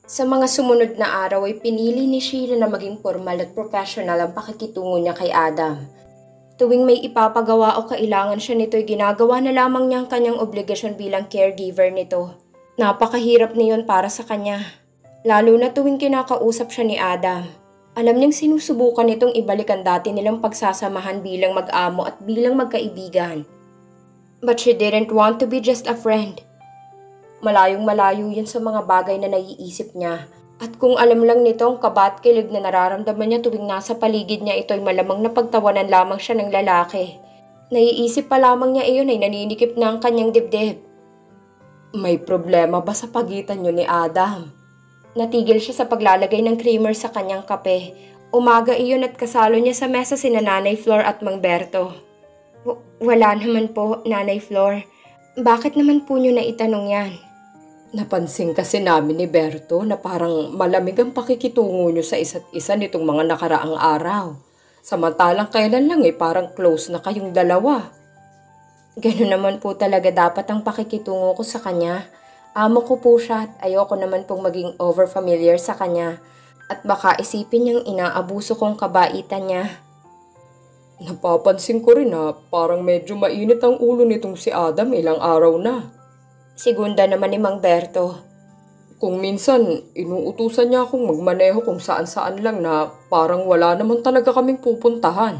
Sa mga sumunod na araw ay pinili ni Sheila na maging formal at professional ang pakikitungo niya kay Adam. Tuwing may ipapagawa o kailangan siya nito'y ginagawa na lamang niya ang kanyang obligasyon bilang caregiver nito. Napakahirap niyon para sa kanya, lalo na tuwing kinakausap siya ni Adam. Alam niyang sinusubukan nitong ibalik ang dati nilang pagsasamahan bilang mag-amo at bilang magkaibigan. But she didn't want to be just a friend. Malayong malayo yun sa mga bagay na naiisip niya. At kung alam lang nito ang kaba at kilig na nararamdaman niya tuwing nasa paligid niya ito'y malamang napagtawanan lamang siya ng lalaki. Naiisip pa lamang niya iyon ay naninikip na ang kanyang dibdib. May problema ba sa pagitan niyo ni Adam? Natigil siya sa paglalagay ng creamer sa kanyang kape. Umaga iyon at kasalo niya sa mesa sina Nanay Flor at Mang Berto. Wala naman po, Nanay Flor. Bakit naman po niyo na itanong yan? Napansin kasi namin ni Berto na parang malamig ang pakikitungo niyo sa isa't isa nitong mga nakaraang araw. Samantalang kailan lang parang close na kayong dalawa. Ganun naman po talaga dapat ang pakikitungo ko sa kanya. Amo ko po siya at ayoko naman pong maging over-familiar sa kanya. At baka isipin niyang inaabuso kong kabaitan niya. Napapansin ko rin na parang medyo mainit ang ulo nitong si Adam ilang araw na. Segunda naman ni Mang Berto. Kung minsan, inuutusan niya akong magmaneho kung saan-saan lang na parang wala naman talaga kaming pupuntahan.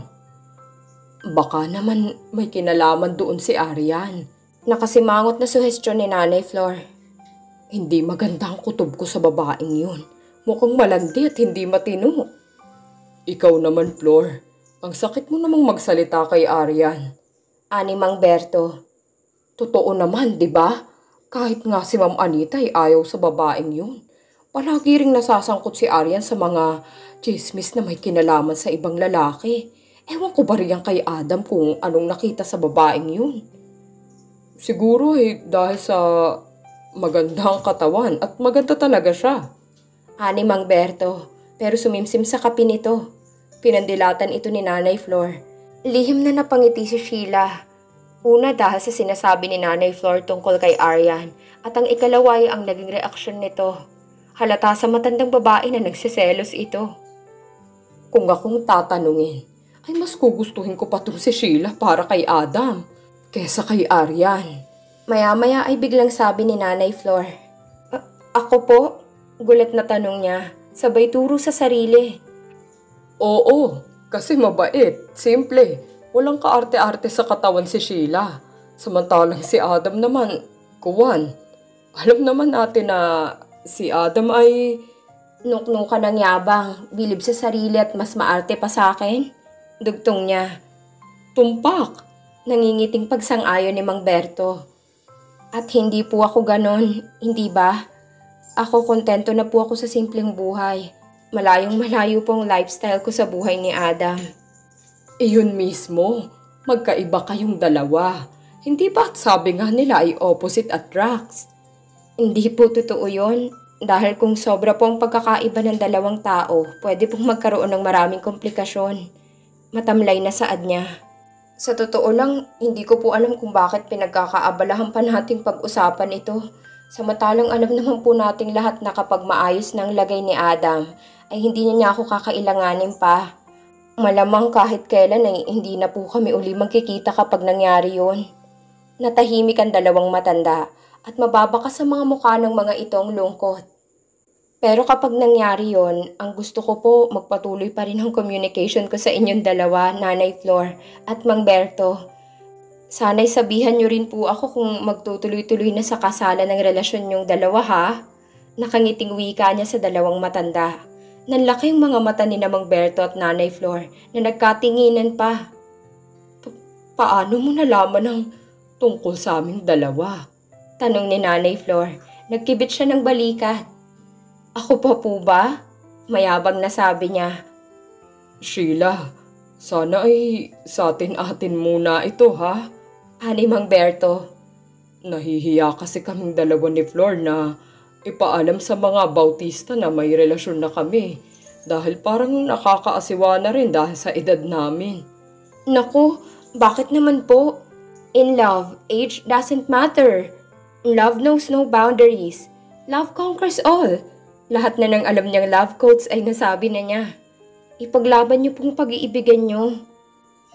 Baka naman may kinalaman doon si Arian. Nakasimangot na suhestyon ni Nanay Flor. Hindi maganda ang kutob ko sa babaeng yun. Mukhang malandi at hindi matino. Ikaw naman, Flor. Ang sakit mo namang magsalita kay Arian. Ani Mang Berto. Totoo naman, di ba? Kahit nga si Ma'am Anita ay ayaw sa babaeng yun. Palagi ring nasasangkot si Arian sa mga chismis na may kinalaman sa ibang lalaki. Ewan ko ba riyan kay Adam kung anong nakita sa babaeng yun. Siguro dahil sa magandang katawan at maganda talaga siya. Ani Mang Berto, pero sumimsim sa kape nito. Pinandilatan ito ni Nanay Flor. Lihim na napangiti si Sheila. Una dahil sa sinasabi ni Nanay Flor tungkol kay Arian at ang ikalawa ay ang naging reaksyon nito. Halata sa matandang babae na nagsiselos ito. Kung akong tatanungin, ay mas gugustuhin ko pa itong si Sheila para kay Adam kesa kay Arian. Maya-maya ay biglang sabi ni Nanay Flor. Ako po? Gulat na tanong niya, sabay turo sa sarili. Oo, kasi mabait, simple. Walang kaarte-arte sa katawan si Sheila. Samantalang si Adam naman, kuwan. Alam naman natin na si Adam ay nuknuka ng yabang, bilib sa sarili at mas maarte pa sa akin. Dugtong niya. Tumpak! Nangingiting pagsang-ayon ni Mang Berto. At hindi po ako ganon, hindi ba? Ako kontento na po ako sa simpleng buhay. Malayong malayo pong lifestyle ko sa buhay ni Adam. Iyon mismo, magkaiba kayong dalawa. Hindi ba't sabi nga nila ay opposite attracts? Hindi po totoo yun. Dahil kung sobra po ang pagkakaiba ng dalawang tao, pwede pong magkaroon ng maraming komplikasyon. Matamlay na saad niya. Sa totoo lang, hindi ko po alam kung bakit pinagkakaabalahan pa nating pag-usapan ito. Samantalang alam naman po nating lahat na kapag maayos ng lagay ni Adam, ay hindi niya ako kakailanganin pa. Malamang kahit kailan ay hindi na po kami uli magkikita kapag nangyari yun. Natahimik ang dalawang matanda at mababa ka sa mga mukha ng mga itong lungkot. Pero kapag nangyari yon, ang gusto ko po magpatuloy pa rin ang communication ko sa inyong dalawa, Nanay Flor at Mang Berto. Sana'y sabihan niyo rin po ako kung magtutuloy-tuloy na sa kasalan ng relasyon niyong dalawa ha. Nakangiting wika niya sa dalawang matanda. Nanlaki ang mga mata ni Mang Berto at Nanay Flor na nagkatinginan pa. Paano mo nalaman ang tungkol sa aming dalawa? Tanong ni Nanay Flor. Nagkibit siya ng balikat. Ako pa po ba? Mayabang na sabi niya. Sheila, sana ay sa atin-atin muna ito ha? Ani Mang Berto. Nahihiya kasi kaming dalawa ni Flor na ipaalam sa mga bautista na may relasyon na kami dahil parang nakakaasiwa na rin dahil sa edad namin. Naku, bakit naman po? In love, age doesn't matter. Love knows no boundaries. Love conquers all. Lahat na ng alam niyang love quotes ay nasabi na niya. Ipaglaban niyo pong pag-iibigan niyo.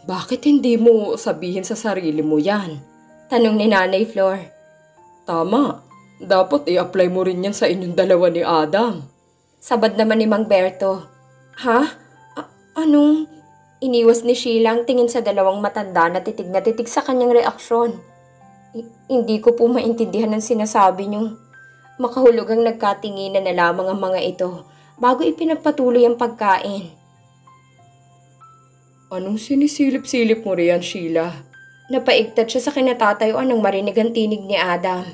Bakit hindi mo sabihin sa sarili mo yan? Tanong ni Nanay Flor. Tama, dapat i-apply mo rin yan sa inyong dalawa ni Adam. Sabad naman ni Mang Berto. Ha? Anong? Iniwas ni Sheila ang tingin sa dalawang matanda na titig sa kanyang reaksyon. Hindi ko po maintindihan ang sinasabi niyo. Makahulugang nagkatinginan na lamang ang mga ito bago ipinagpatuloy ang pagkain. Anong sinisilip-silip mo riyan, Sheila? Napaigtad siya sa kinatatayuan ng marinig ang tinig ni Adam.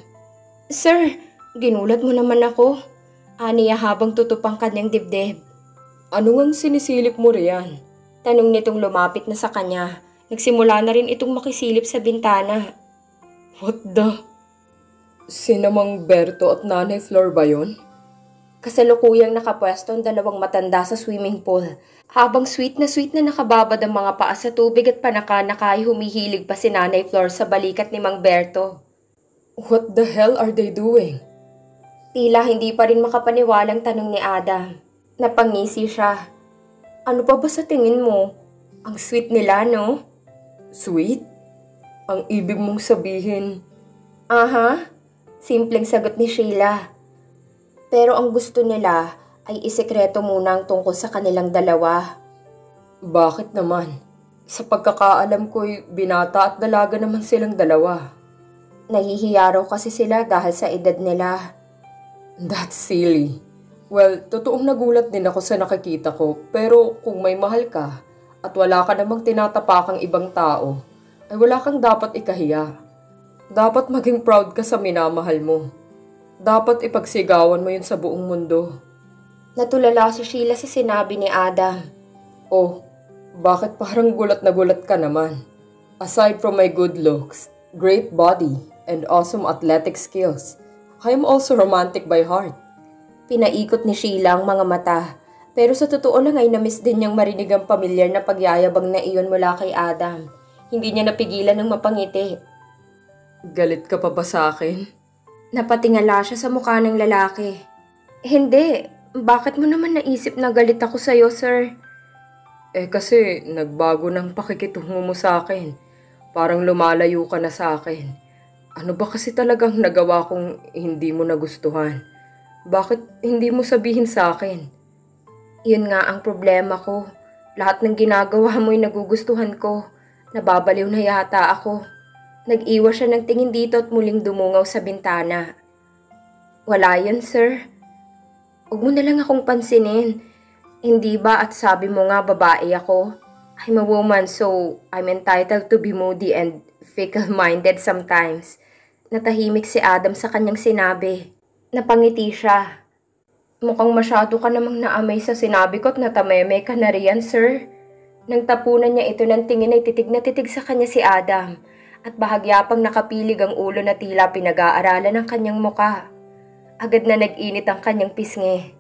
Sir, ginulat mo naman ako. Aniya habang tutupang kanyang dibdib. Ano ngang sinisilip mo riyan? Tanong nitong lumapit na sa kanya. Nagsimula na rin itong makisilip sa bintana. What the? Sina Mang Berto at Nanay Flor ba yun? Kasalukuyang nakapwesto ang dalawang matanda sa swimming pool. Habang sweet na nakababad ang mga paa sa tubig at panaka-naka ay humihilig pa si Nanay Flor sa balikat ni Mang Berto. What the hell are they doing? Tila hindi pa rin makapaniwalang tanong ni Adam. Napangisi siya. Ano pa ba sa tingin mo? Ang sweet nila, no? Sweet? Ang ibig mong sabihin? Aha, simpleng sagot ni Sheila. Pero ang gusto nila ay isekreto muna ang tungkol sa kanilang dalawa. Bakit naman? Sa pagkakaalam ko'y binata at dalaga naman silang dalawa. Nahihiya raw kasi sila dahil sa edad nila. That's silly. Well, totoong nagulat din ako sa nakikita ko, pero kung may mahal ka at wala ka namang tinatapakang ibang tao, ay wala kang dapat ikahiya. Dapat maging proud ka sa minamahal mo. Dapat ipagsigawan mo yun sa buong mundo. Natulala si Sheila sa sinabi ni Adam. Oh, bakit parang gulat na gulat ka naman? Aside from my good looks, great body, and awesome athletic skills, I am also romantic by heart. Pinaikot ni Sheila ang mga mata, pero sa totoo lang ay namiss din niyang marinig ang pamilyar na pagyayabang na iyon mula kay Adam. Hindi niya napigilan ng mapangiti. Galit ka pa ba sa akin? Napatingala siya sa mukha ng lalaki. Hindi, bakit mo naman naisip na galit ako sa'yo, sir? Kasi nagbago ng pakikitungo mo sa akin. Parang lumalayo ka na sa akin. Ano ba kasi talagang nagawa kong hindi mo nagustuhan? Bakit hindi mo sabihin sa akin? Yun nga ang problema ko. Lahat ng ginagawa mo'y nagugustuhan ko. Nababaliw na yata ako. Nag-iwas siya ng tingin dito at muling dumungaw sa bintana. Wala yun, sir. Huwag mo na lang akong pansinin. Hindi ba at sabi mo nga babae ako? I'm a woman so I'm entitled to be moody and fickle-minded sometimes. Natahimik si Adam sa kanyang sinabi. Napangiti siya. Mukhang masyado ka namang naamay sa sinabi ko at natameme ka na riyan, sir. Nang tapunan niya ito ng tingin ay titig na titig sa kanya si Adam. At bahagya pang nakapilig ang ulo na tila pinag-aaralan ng kanyang muka. Agad na nag-init ang kanyang pisngi.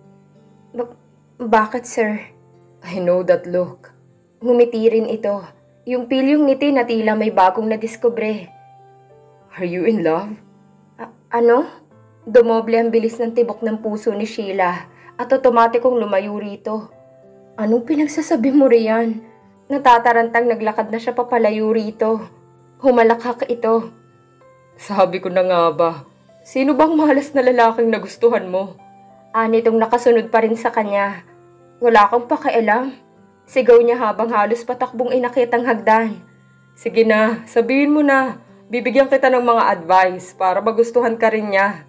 Bakit, sir? I know that look. Ngumiti rin ito. Yung pilyong ngiti na tila may bagong nadiskubre. Are you in love? Ano? Dumoble ang bilis ng tibok ng puso ni Sheila at otomatikong lumayo rito. Anong pinagsasabi mo riyan? Natatarantang naglakad na siya papalayo rito. Humalakhak ito. Sabi ko na nga ba, sino bang malas na lalaking nagustuhan mo? Anitong nakasunod pa rin sa kanya. Wala kang pakialam. Sigaw niya habang halos patakbong inakit ang hagdan. Sige na, sabihin mo na. Bibigyan kita ng mga advice para magustuhan ka rin niya.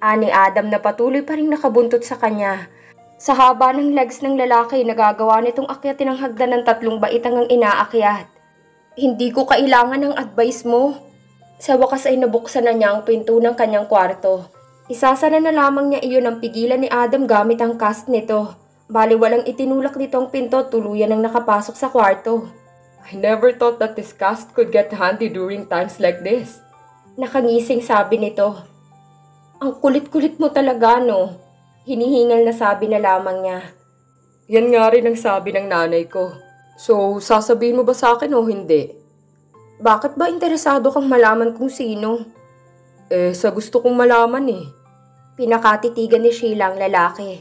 Ani Adam na patuloy pa rin nakabuntot sa kanya. Sa haba ng legs ng lalaki, nagagawa nitong akyatin ang hagdan ng 3 baitang ang inaakyat. Hindi ko kailangan ng advice mo. Sa wakas ay nabuksan na niya ang pinto ng kanyang kwarto. Isasara na lamang niya iyon ang pigilan ni Adam gamit ang cast nito. Bali walang itinulak nito ang pinto at tuluyan ang nakapasok sa kwarto. I never thought that this cast could get handy during times like this. Nakangising sabi nito. Ang kulit-kulit mo talaga, no? Hinihingal na sabi na lamang niya. Yan nga rin ang sabi ng nanay ko. So, sasabihin mo ba sa akin o hindi? Bakit ba interesado kang malaman kung sino? Sa gusto kong malaman eh. Pinakatitigan ni Sheila ang lalaki.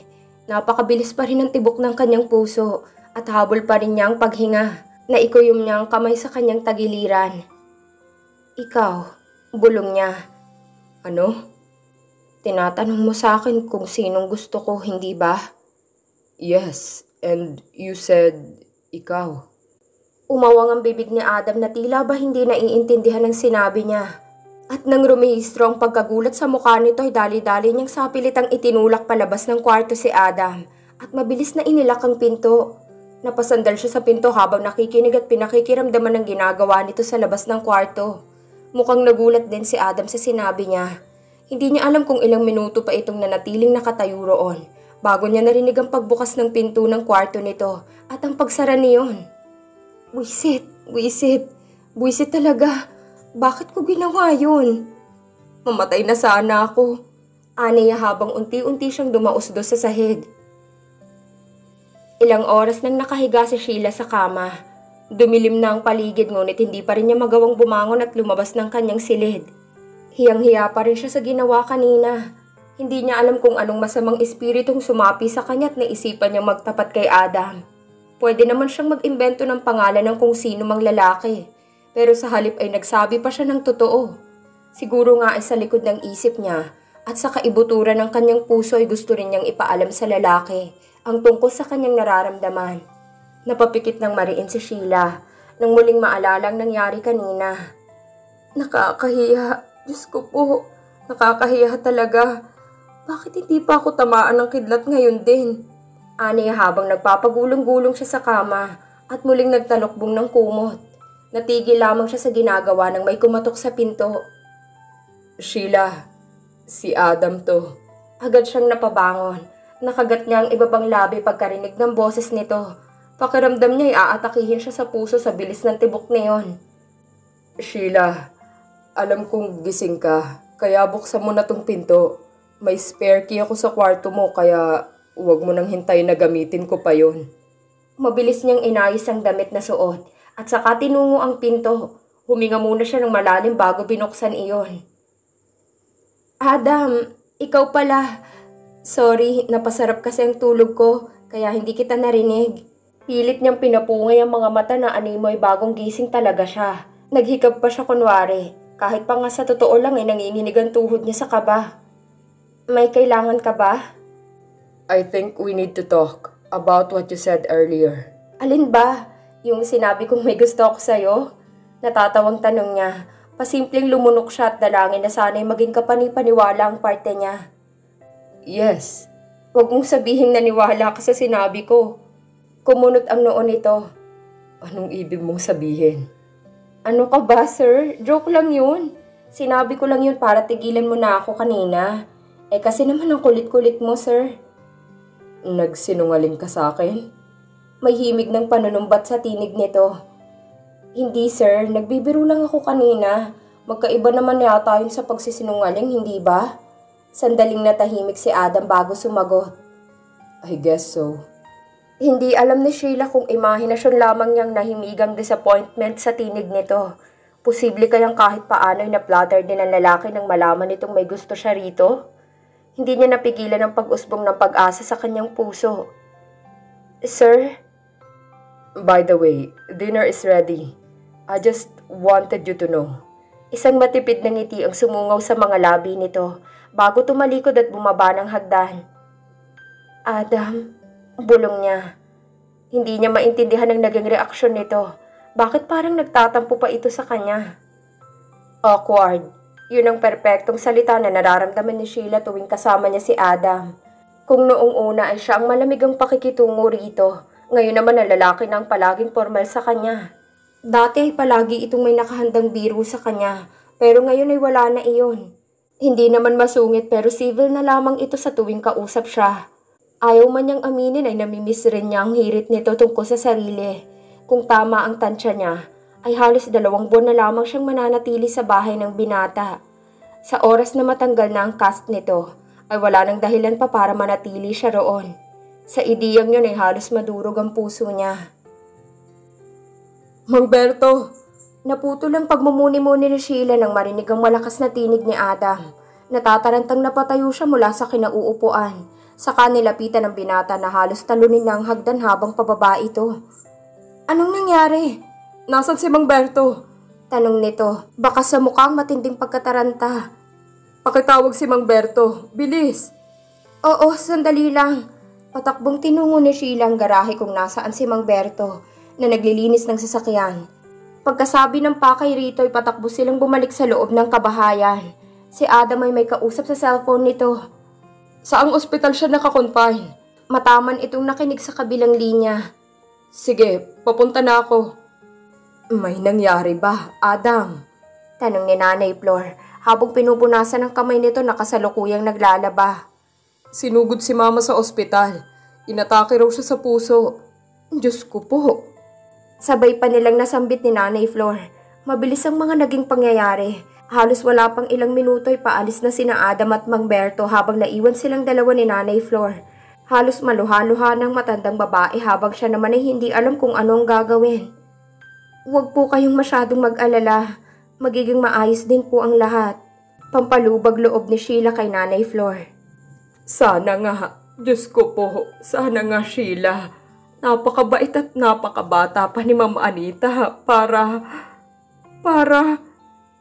Napakabilis pa rin ang tibok ng kanyang puso at habol pa rin niya ang paghinga. Naikuyom niya ang kamay sa kanyang tagiliran. Ikaw, bulong niya. Ano? Tinatanong mo sa akin kung sinong gusto ko, hindi ba? Yes, and you said, ikaw. Umawang ang bibig ni Adam na tila ba hindi naiintindihan ang sinabi niya. At nang rumihistro ang pagkagulat sa mukha nito ay dali-dali niyang sapilitang itinulak palabas ng kwarto si Adam at mabilis na inilak ang pinto. Napasandal siya sa pinto habang nakikinig at pinakikiramdaman ng ginagawa nito sa labas ng kwarto. Mukhang nagulat din si Adam sa sinabi niya. Hindi niya alam kung ilang minuto pa itong nanatiling nakatayo roon bago niya narinig ang pagbukas ng pinto ng kwarto nito at ang pagsara niyon. Buwisit talaga. Bakit ko ginawa yun? Mamatay na sana ako. Aniya habang unti-unti siyang dumausdos sa sahig. Ilang oras nang nakahiga si Sheila sa kama. Dumilim na ang paligid ngunit hindi pa rin niya magawang bumangon at lumabas ng kanyang silid. Hiyang-hiya pa rin siya sa ginawa kanina. Hindi niya alam kung anong masamang espiritong sumapi sa kanya at naisipan niyang magtapat kay Adam. Pwede naman siyang mag-imbento ng pangalan ng kung sino mang lalaki. Pero sa halip ay nagsabi pa siya ng totoo. Siguro nga ay sa likod ng isip niya at sa kaibuturan ng kanyang puso ay gusto rin niyang ipaalam sa lalaki ang tungkol sa kanyang nararamdaman. Napapikit ng mariin si Sheila nang muling maalala ang nangyari kanina. Nakakahiya. Diyos ko po. Nakakahiya talaga. Bakit hindi pa ako tamaan ng kidlat ngayon din? Aniya habang nagpapagulong-gulong siya sa kama at muling nagtalokbong ng kumot. Natigil lamang siya sa ginagawa nang may kumatok sa pinto. Sheila, si Adam to. Agad siyang napabangon. Nakagat niya ang ibabang labi pagkarinig ng boses nito. Pakiramdam niya ay aatakihin siya sa puso sa bilis ng tibok niyon. Sheila, alam kong gising ka, kaya buksan mo na tong pinto. May spare key ako sa kwarto mo, kaya huwag mo nang hintay na gamitin ko pa yon. Mabilis niyang inayos ang damit na suot. At saka tinungo ang pinto. Huminga muna siya ng malalim bago binuksan iyon. Adam, ikaw pala. Sorry, napasarap kasi ang tulog ko, kaya hindi kita narinig. Pilit niyang pinapungay ang mga mata na animoy bagong gising talaga siya. Naghikab pa siya kunwari, kahit pa nga sa totoo lang ay nanginginig ang tuhod niya sa kaba. May kailangan ka ba? I think we need to talk about what you said earlier. Alin ba? Yung sinabi kong may gusto ako sa'yo? Natatawang tanong niya. Pasimpleng lumunok siya at dalangin na sana'y maging kapani-paniwala ang parte niya. Yes. Huwag mong sabihing naniwala ka sa sinabi ko. Kumunot ang noo nito. Anong ibig mong sabihin? Ano ka ba, sir? Joke lang yun. Sinabi ko lang yun para tigilan mo na ako kanina. Kasi naman ang kulit-kulit mo, sir. Nagsinungaling ka sa akin? May himig ng panunumbat sa tinig nito. Hindi sir, nagbibiro lang ako kanina. Magkaiba naman yata yun sa pagsisinungaling, hindi ba? Sandaling natahimik si Adam bago sumagot. I guess so. Hindi alam ni Sheila kung imahinasyon lamang niyang nahimigang disappointment sa tinig nito. Posible kayang kahit paano'y na-flatter din ang lalaki nang malaman nitong may gusto siya rito? Hindi niya napigilan ang pag-usbong ng pag-asa sa kanyang puso. Sir? By the way, dinner is ready. I just wanted you to know. Isang matipid na ngiti ang sumungaw sa mga labi nito bago tumalikod at bumaba ng hagdan. Adam, bulong niya. Hindi niya maintindihan ang naging reaksyon nito. Bakit parang nagtatampo pa ito sa kanya? Awkward. Yun ang perpektong salita na nararamdaman ni Sheila tuwing kasama niya si Adam. Kung noong una ay siya ang malamigang pakikitungo rito, ngayon naman ang lalaki na ang palaging formal sa kanya. Dati ay palagi itong may nakahandang biro sa kanya, pero ngayon ay wala na iyon. Hindi naman masungit pero civil na lamang ito sa tuwing kausap siya. Ayaw man niyang aminin ay namimiss rin niya ang hirit nito tungkol sa sarili. Kung tama ang tansya niya, ay halos 2 buwan na lamang siyang mananatili sa bahay ng binata. Sa oras na matanggal na ang cast nito, ay wala nang dahilan pa para manatili siya roon. Sa ideyang yun ay halos madurog ang puso niya. Mangberto! Naputol ang pagmumuni-muni ni Sheila nang marinig ang malakas na tinig ni Adam. Natatarantang napatayo siya mula sa kinauupuan. Saka nilapitan ng binata na halos talunin na ang hagdan habang pababa ito. Anong nangyari? Nasaan si Mang Berto? Tanong nito, baka sa mukhang matinding pagkataranta. Pakitawag si Mang Berto, bilis! Oo, sandali lang. Patakbong tinungo ni Sheila ang garahe kung nasaan si Mang Berto na naglilinis ng sasakyan. Pagkasabi ng pakay rito ay patakbo silang bumalik sa loob ng kabahayan. Si Adam ay may kausap sa cellphone nito. Saang ospital siya nakakonfine? Mataman itong nakinig sa kabilang linya. Sige, papunta na ako. May nangyari ba, Adam? Tanong ni Nanay Flor habang pinupunasan ng kamay nito na kasalukuyang naglalaba. Sinugod si Mama sa ospital. Inatake raw siya sa puso. Diyos ko po. Sabay pa nilang nasambit ni Nanay Flor. Mabilis ang mga naging pangyayari. Halos wala pang ilang minuto ay paalis na sina Adam at Mang Berto habang naiwan silang dalawa ni Nanay Flor. Halos maluha-luha ng matandang babae habang siya naman ay hindi alam kung anong gagawin. Huwag po kayong masyadong mag-alala. Magiging maayos din po ang lahat. Pampalubag loob ni Sheila kay Nanay Flor. Sana nga. Diyos ko po. Sana nga, Sheila. Napakabait at napakabata pa ni Ma'am Anita para...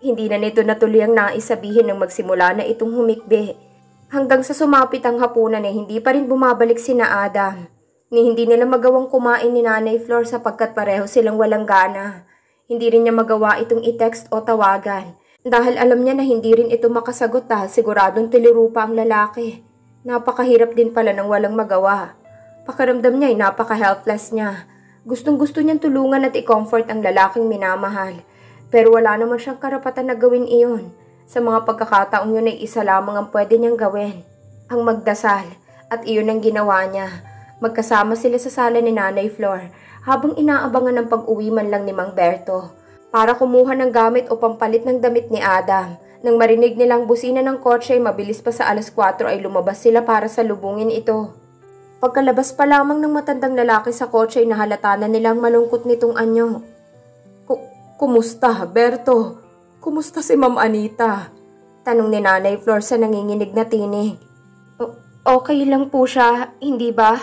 Hindi na nito natuloy ang naisabihin nang magsimula na itong humikbi. Hanggang sa sumapit ang hapunan ay hindi pa rin bumabalik sina Adam. Ni hindi nila magawang kumain ni Nanay Flor sapagkat pareho silang walang gana. Hindi rin niya magawa itong i-text o tawagan. Dahil alam niya na hindi rin ito makasagot dahil siguradong tilirupa ang lalaki. Napakahirap din pala ng walang magawa. Pakiramdam niya ay napaka-helpless niya. Gustong-gusto niyang tulungan at i-comfort ang lalaking minamahal. Pero wala naman siyang karapatan na gawin iyon. Sa mga pagkakataong yun ay isa lamang ang pwede niyang gawin. Ang magdasal. At iyon ang ginawa niya. Magkasama sila sa sala ni Nanay Flor habang inaabangan ng pag-uwi man lang ni Mang Berto. Para kumuha ng gamit o pampalit ng damit ni Adam. Nang marinig nilang busina ng kotse ay mabilis pa sa 4:00 ay lumabas sila para salubungin ito. Pagkalabas pa lamang ng matandang lalaki sa kotse ay nahalata na nilang malungkot nitong anyo. Kumusta, Berto? Kumusta si Ma'am Anita? Tanong ni Nanay Flor sa nanginginig na tinig. Okay lang po siya, hindi ba?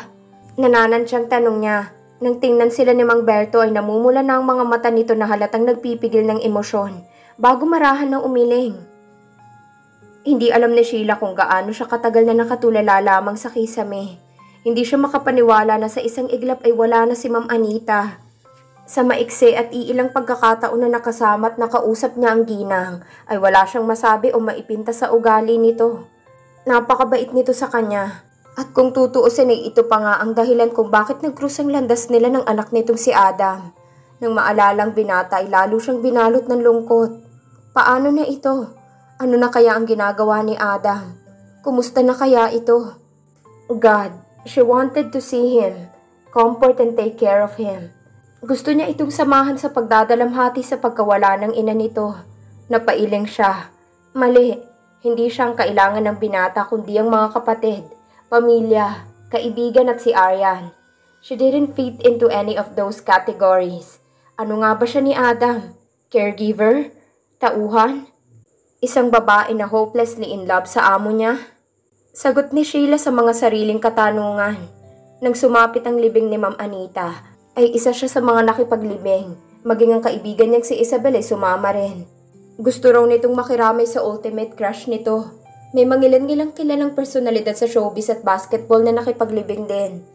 Nananansyang tanong niya. Nang tingnan sila ni Mang Berto ay namumula na ang mga mata nito na halatang nagpipigil ng emosyon bago marahan ng umiling. Hindi alam ni Sheila kung gaano siya katagal na nakatulala lamang sa kisame. Hindi siya makapaniwala na sa isang iglap ay wala na si Ma'am Anita. Sa maikse at iilang pagkakataon na nakasama at nakausap niya ang ginang, ay wala siyang masabi o maipinta sa ugali nito. Napakabait nito sa kanya. At kung tutuusin ay ito pa nga ang dahilan kung bakit nagkrus ang landas nila ng anak nitong si Adam. Nang maalalang binata ay lalo siyang binalot ng lungkot. Paano na ito? Ano na kaya ang ginagawa ni Adam? Kumusta na kaya ito? God, she wanted to see him, comfort and take care of him. Gusto niya itong samahan sa pagdadalamhati sa pagkawala ng ina nito. Napailing siya. Mali, hindi siya ang kailangan ng binata kundi ang mga kapatid, pamilya, kaibigan at si Aryan. She didn't fit into any of those categories. Ano nga ba siya ni Adam? Caregiver? Tauhan? Isang babae na hopelessly in love sa amo niya? Sagot ni Sheila sa mga sariling katanungan. Nang sumapit ang libing ni Ma'am Anita, ay isa siya sa mga nakipaglibing. Maging ang kaibigan niyang si Isabel ay sumama rin. Gusto raw nitong makiramay sa ultimate crush nito. May mangilan-ngilang kilalang personalidad sa showbiz at basketball na nakipaglibing din.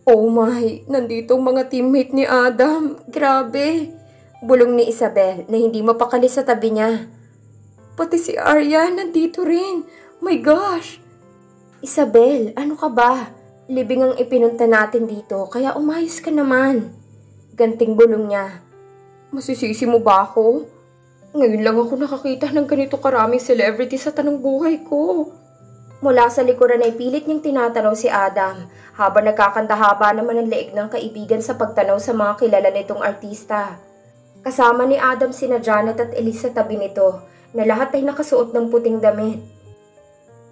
Oh my, nandito ang mga teammate ni Adam. Grabe. Bulong ni Isabel na hindi mapakali sa tabi niya. Pati si Arya nandito rin. My gosh. Isabel, ano ka ba? Libing ang ipinunta natin dito, kaya umayos ka naman. Ganting bulong niya. Masisisi mo ba ako? Ngayon lang ako nakakita ng ganito karaming celebrity sa tanong buhay ko. Mula sa likuran ay pilit niyang tinatanong si Adam, habang nagkakandahaba naman ang leeg ng kaibigan sa pagtanaw sa mga kilala nitong artista. Kasama ni Adam sina Janet at Elise sa tabi nito, na lahat ay nakasuot ng puting damit.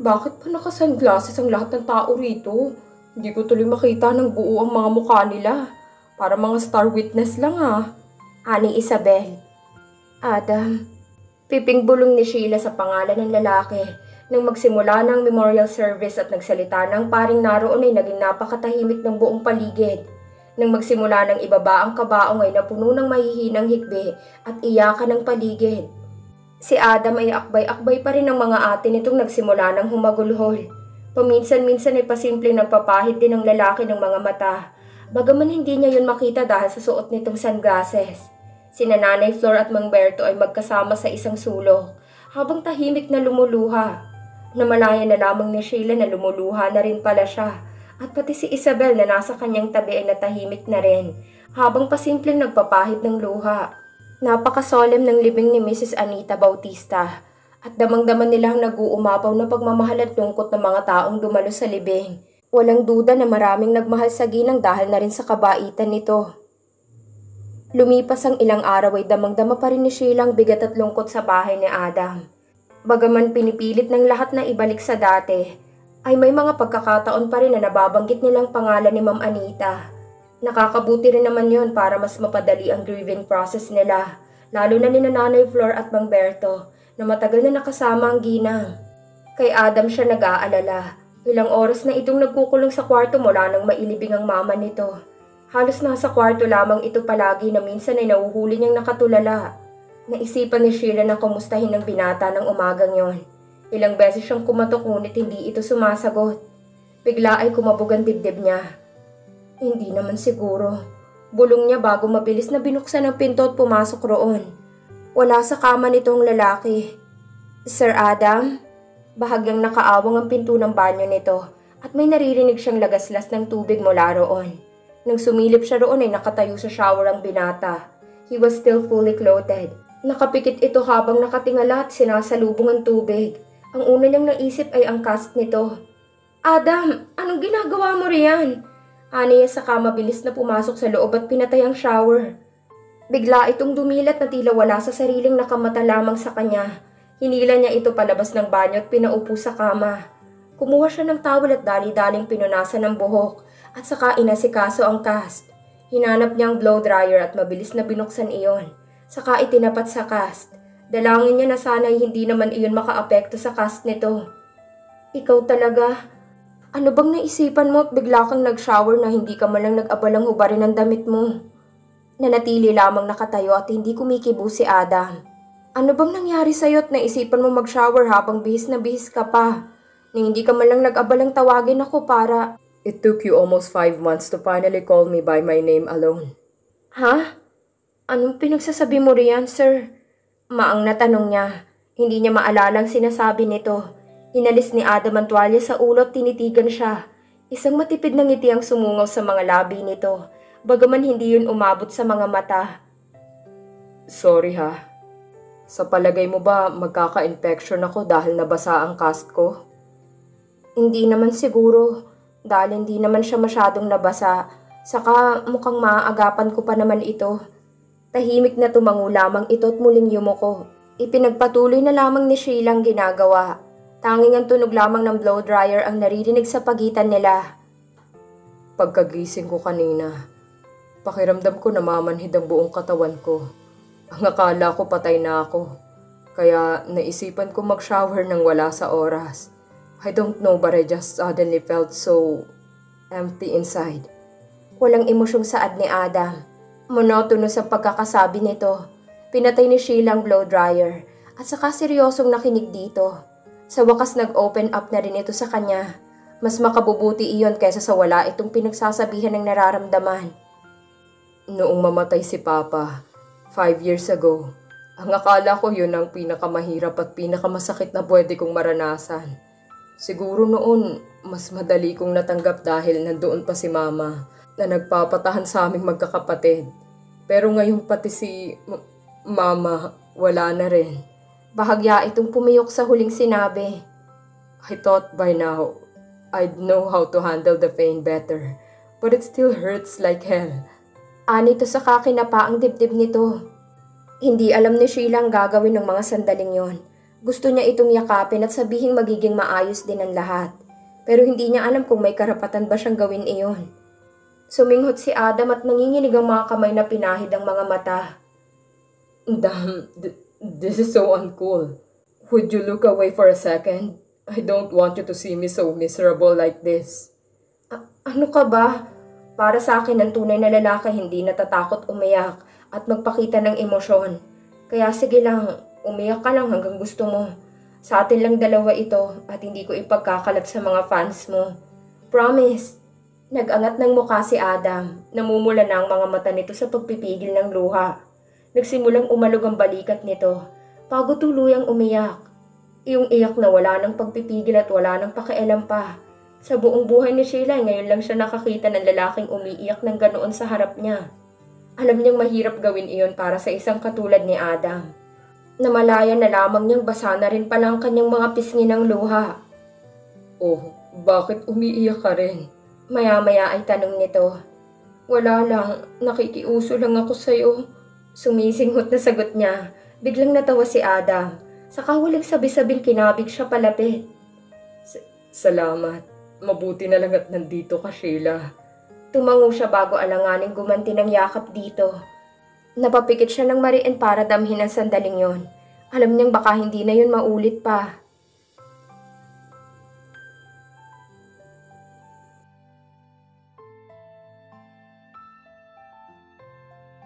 Bakit pa naka-sunglasses ang lahat ng tao rito? Hindi ko tuloy makita ng buo ang mga mukha nila. Para mga star witness lang Ani Isabel. Adam. Piping bulong ni Sheila sa pangalan ng lalaki Nang magsimula ng memorial service at nagsalita ng paring naroon ay naging napakatahimik ng buong paligid. Nang magsimula ng ibaba ang kabaong ay napuno ng mahihinang hikbi at iyakan ng paligid. Si Adam ay akbay-akbay pa rin ng mga ate nitong nagsimula ng humagulhol. Paminsan-minsan ay pasimpleng nagpapahid din ng lalaki ng mga mata. Bagaman hindi niya yun makita dahil sa suot nitong sunglasses. Sina Nanay Flor at Mang Berto ay magkasama sa isang sulok habang tahimik na lumuluha. Namalaya na lamang ni Sheila na lumuluha na rin pala siya at pati si Isabel na nasa kanyang tabi ay natahimik na rin habang pasimpleng nagpapahid ng luha. Napakasolemn ng libing ni Mrs. Anita Bautista at damang-daman nilang nag-uumapaw na pagmamahal at lungkot ng mga taong dumalo sa libing. Walang duda na maraming nagmahal sa ginang dahil na rin sa kabaitan nito. Lumipas ang ilang araw ay damang-dama pa rin ni Sheila ang bigat at lungkot sa bahay ni Adam. Bagaman pinipilit ng lahat na ibalik sa dati, ay may mga pagkakataon pa rin na nababanggit nilang pangalan ni Ma'am Anita. Nakakabuti rin naman yon para mas mapadali ang grieving process nila, lalo na ni Nanay Flor at Mang Berto na matagal na nakasama ang ginang. Kay Adam siya nag-aalala. Ilang oras na itong nagkukulong sa kwarto mula nang mailibing ang mama nito. Halos nasa kwarto lamang ito palagi na minsan ay nahuhuli niyang nakatulala. Naisipan ni Sheila na kumustahin ng binata ng umagang yon. Ilang beses siyang kumatok ngunit hindi ito sumasagot. Bigla ay kumabog ang dibdib niya. Hindi naman siguro. Bulong niya bago mabilis na binuksan ang pinto at pumasok roon. Wala sa kama nitong lalaki. Sir Adam? Bahagyang nakaawang ang pinto ng banyo nito at may naririnig siyang lagaslas ng tubig mula roon. Nang sumilip siya roon ay nakatayo sa shower ang binata. He was still fully clothed. Nakapikit ito habang nakatingala at sinasalubong ang tubig. Ang una niyang naisip ay ang cast nito. Adam, anong ginagawa mo riyan? Aniya saka mabilis na pumasok sa loob at pinatay ang shower. Bigla itong dumilat na tila wala sa sariling nakamata lamang sa kanya. Hinila niya ito palabas ng banyo at pinaupo sa kama. Kumuha siya ng towel at dali-daling pinunasan ng buhok at saka inasikaso ang cast. Hinanap niya ang blow dryer at mabilis na binuksan iyon. Saka itinapat sa cast. Dalangin niya na sana'y hindi naman iyon makaapekto sa cast nito. Ikaw talaga. Ano bang naisipan mo at bigla kang nag-shower na hindi ka malang nag-abalang hubarin ang damit mo? Nanatili lamang nakatayo at hindi kumikibo si Adam. Ano bang nangyari sa'yo at naisipan mo mag-shower habang bihis na bihis ka pa? Na hindi ka malang nag-abalang tawagin ako para... It took you almost 5 months to finally call me by my name alone. Ha? Anong pinagsasabi mo riyan, sir? Maang natanong niya. Hindi niya maalalang sinasabi nito. Inalis ni Adam ang tuwalya sa ulo at tinitigan siya. Isang matipid na ngiti ang sumungaw sa mga labi nito. Bagaman hindi yun umabot sa mga mata. Sorry ha. Sa palagay mo ba magkaka-infection ako dahil nabasa ang cast ko? Hindi naman siguro. Dahil hindi naman siya masyadong nabasa. Saka mukhang maaagapan ko pa naman ito. Tahimik na tumango lamang ito at muling yumuko. Ipinagpatuloy na lamang ni Sheila ang ginagawa. Tanging ang tunog lamang ng blow dryer ang naririnig sa pagitan nila. Pagkagising ko kanina, pakiramdam ko namamanhid ang buong katawan ko. Ang akala ko patay na ako. Kaya naisipan ko mag-shower nang wala sa oras. I don't know but I just suddenly felt so empty inside. Walang emosyong saad ni Adam. Monotono sa pagkakasabi nito. Pinatay ni Sheila ang blow dryer at saka seryosong nakinig dito. Sa wakas nag-open up na rin ito sa kanya. Mas makabubuti iyon kaysa sa wala itong pinagsasabihan ng nararamdaman. Noong mamatay si Papa, 5 years ago, ang akala ko yun ang pinakamahirap at pinakamasakit na pwede kong maranasan. Siguro noon, mas madali kong natanggap dahil nandoon pa si Mama na nagpapatahan sa aming magkakapatid. Pero ngayon pati si Mama wala na rin. Bahagya itong pumiyok sa huling sinabi. I thought by now, I'd know how to handle the pain better. But it still hurts like hell. Anito sa kakinapa ang dibdib nito. Hindi alam ni Sheila ang gagawin ng mga sandaling yon. Gusto niya itong yakapin at sabihing magiging maayos din ang lahat. Pero hindi niya alam kung may karapatan ba siyang gawin iyon. Suminghot si Adam at nanginginig ang mga kamay na pinahid ang mga mata. Damn, this is so uncool. Would you look away for a second? I don't want you to see me so miserable like this. Ano ka ba? Para sa akin, ang tunay na lalaki hindi natatakot umiyak at magpakita ng emosyon. Kaya sige lang, umiyak ka lang hanggang gusto mo. Sa atin lang dalawa ito at hindi ko ipagkakalat sa mga fans mo. Promise. Nag-angat ng mukha si Adam. Namumula na ang mga mata nito sa pagpipigil ng luha. Nagsimulang umalog ang balikat nito. Bago tuluyang umiyak. Iyong iyak na wala ng pagpipigil at wala ng pakialam pa. Sa buong buhay ni Sheila, ngayon lang siya nakakita ng lalaking umiiyak ng ganoon sa harap niya. Alam niyang mahirap gawin iyon para sa isang katulad ni Adam. Namalaya na lamang niyang basa na rin pala ang kanyang mga pisngi ng luha. Oh, bakit umiiyak ka rin? Maya-maya ay tanong nito. Wala lang, nakikiuso lang ako sa'yo. Sumisinghot na sagot niya. Biglang natawa si Adam. Saka walang sabi-sabing kinabig siya palapit. Salamat. Mabuti na lang at nandito ka, Sheila. Tumango siya bago alanganing gumanti ng yakap dito. Napapikit siya ng mariin para damhin ang sandaling yon. Alam niyang baka hindi na yun maulit pa.